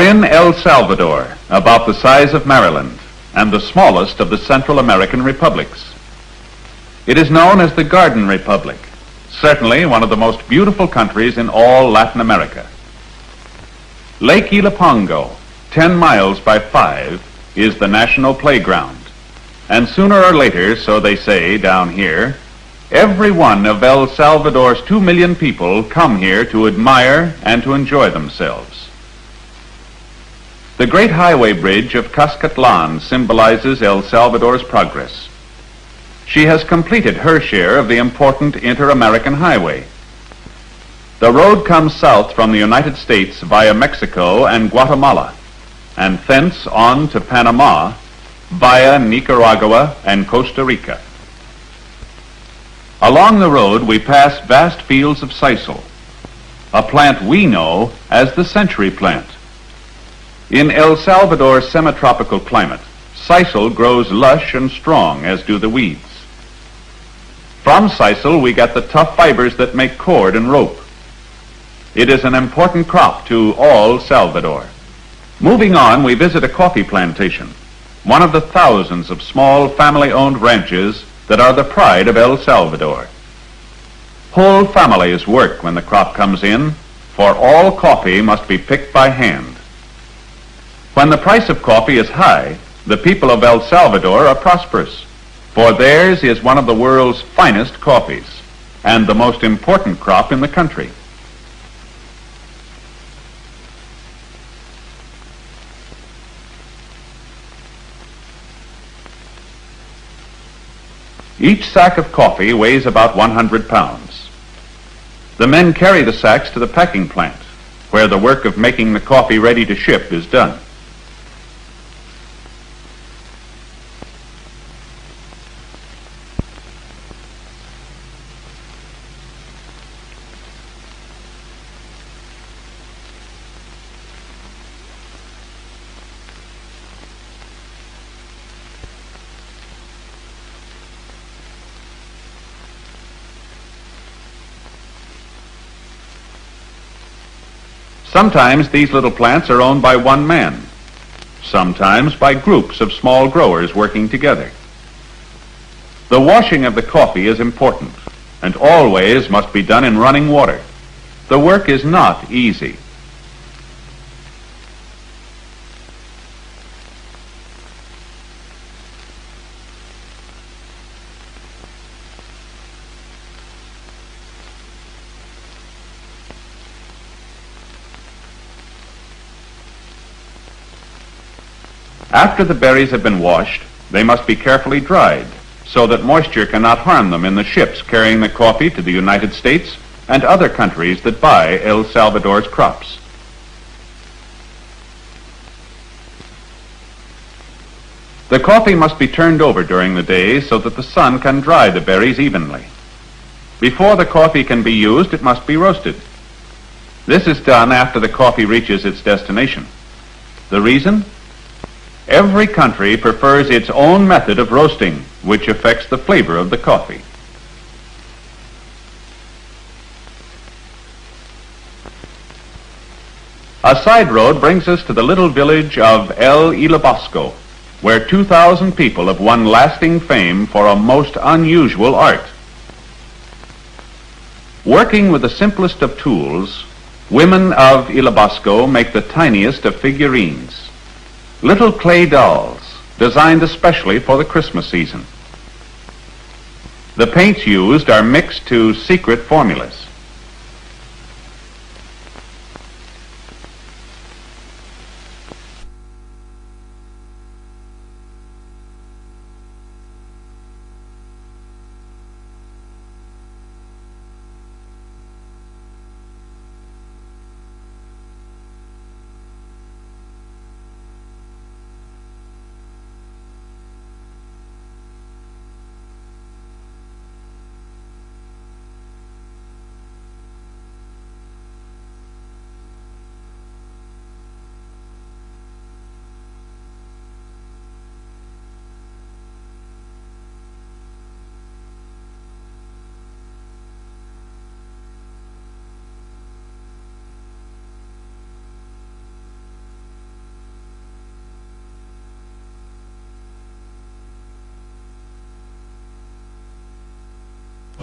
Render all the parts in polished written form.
in El Salvador, about the size of Maryland, and the smallest of the Central American republics. It is known as the Garden Republic, certainly one of the most beautiful countries in all Latin America. Lake Ilapongo, 10 miles by 5, is the national playground, and sooner or later, so they say down here, every one of El Salvador's 2 million people come here to admire and to enjoy themselves. The great highway bridge of Cuscatlan symbolizes El Salvador's progress. She has completed her share of the important inter-American highway. The road comes south from the United States via Mexico and Guatemala, and thence on to Panama via Nicaragua and Costa Rica. Along the road, we pass vast fields of sisal, a plant we know as the century plant. In El Salvador's semi-tropical climate, sisal grows lush and strong, as do the weeds. From sisal, we get the tough fibers that make cord and rope. It is an important crop to all Salvador. Moving on, we visit a coffee plantation, one of the thousands of small family-owned ranches that are the pride of El Salvador. Whole families work when the crop comes in, for all coffee must be picked by hand. When the price of coffee is high, the people of El Salvador are prosperous, for theirs is one of the world's finest coffees and the most important crop in the country. Each sack of coffee weighs about 100 pounds. The men carry the sacks to the packing plant, where the work of making the coffee ready to ship is done. Sometimes these little plants are owned by one man, sometimes by groups of small growers working together. The washing of the coffee is important and always must be done in running water. The work is not easy. After the berries have been washed, they must be carefully dried so that moisture cannot harm them in the ships carrying the coffee to the United States and other countries that buy El Salvador's crops. The coffee must be turned over during the day so that the sun can dry the berries evenly. Before the coffee can be used, it must be roasted. This is done after the coffee reaches its destination. The reason? Every country prefers its own method of roasting, which affects the flavor of the coffee. A side road brings us to the little village of El Ilabosco, where 2,000 people have won lasting fame for a most unusual art. Working with the simplest of tools, women of Ilabosco make the tiniest of figurines. Little clay dolls, designed especially for the Christmas season. The paints used are mixed to secret formulas.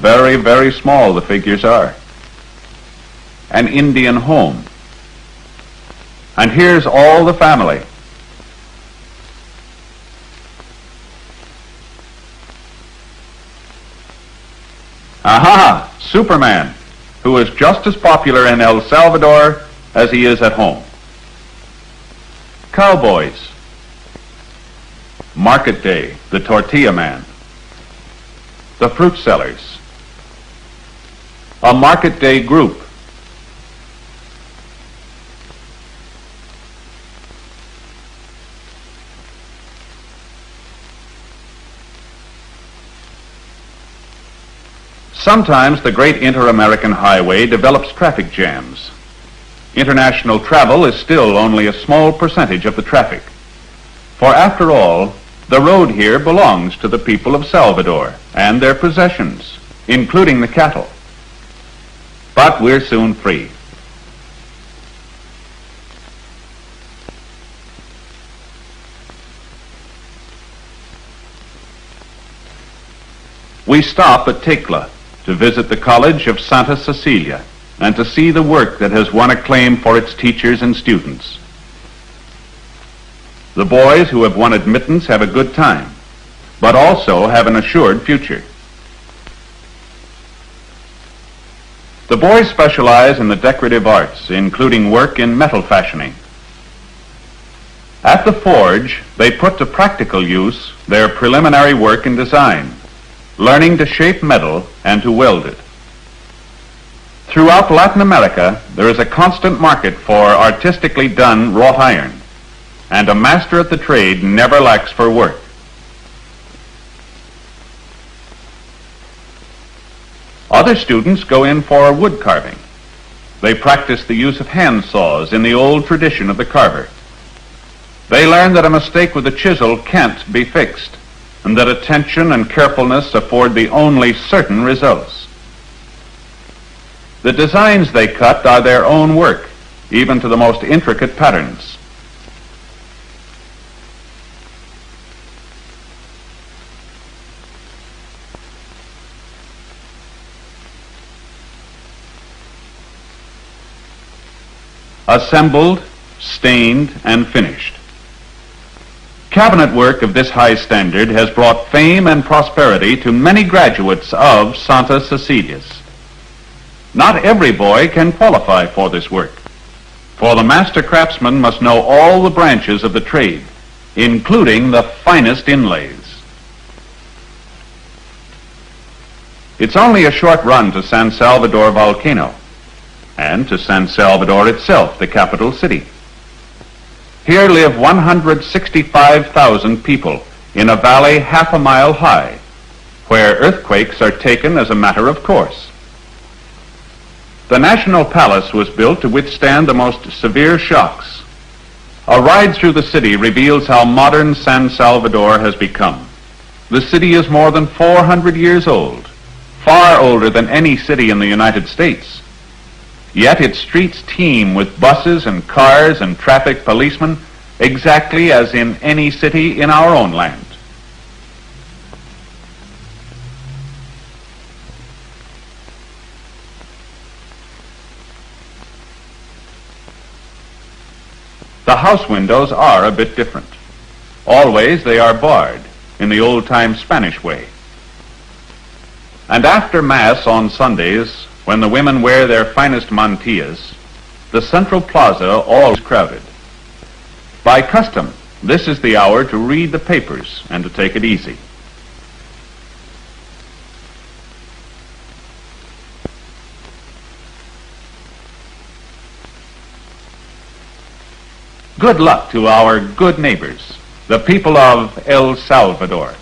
Very, very small the figures are. An Indian home. And here's all the family. Aha! Superman, who is just as popular in El Salvador as he is at home. Cowboys. Market Day, the tortilla man. The fruit sellers. A market day group. Sometimes the great inter-American highway develops traffic jams. International travel is still only a small percentage of the traffic. For after all, the road here belongs to the people of Salvador and their possessions, including the cattle. But we're soon free. We stop at Tecla to visit the College of Santa Cecilia and to see the work that has won acclaim for its teachers and students. The boys who have won admittance have a good time, but also have an assured future. The boys specialize in the decorative arts, including work in metal fashioning. At the forge, they put to practical use their preliminary work in design, learning to shape metal and to weld it. Throughout Latin America, there is a constant market for artistically done wrought iron, and a master at the trade never lacks for work. Other students go in for wood carving. They practice the use of hand saws in the old tradition of the carver. They learn that a mistake with a chisel can't be fixed, and that attention and carefulness afford the only certain results. The designs they cut are their own work, even to the most intricate patterns. Assembled, stained, and finished. Cabinet work of this high standard has brought fame and prosperity to many graduates of Santa Cecilia's. Not every boy can qualify for this work, for the master craftsman must know all the branches of the trade, including the finest inlays. It's only a short run to San Salvador volcano, and to San Salvador itself, the capital city. Here live 165,000 people in a valley half a mile high, where earthquakes are taken as a matter of course. The National Palace was built to withstand the most severe shocks. A ride through the city reveals how modern San Salvador has become. The city is more than 400 years old, far older than any city in the United States. Yet its streets teem with buses and cars and traffic policemen, exactly as in any city in our own land. The house windows are a bit different. Always they are barred in the old-time Spanish way. And after Mass on Sundays, when the women wear their finest mantillas, the central plaza always crowded. By custom, this is the hour to read the papers and to take it easy. Good luck to our good neighbors, the people of El Salvador.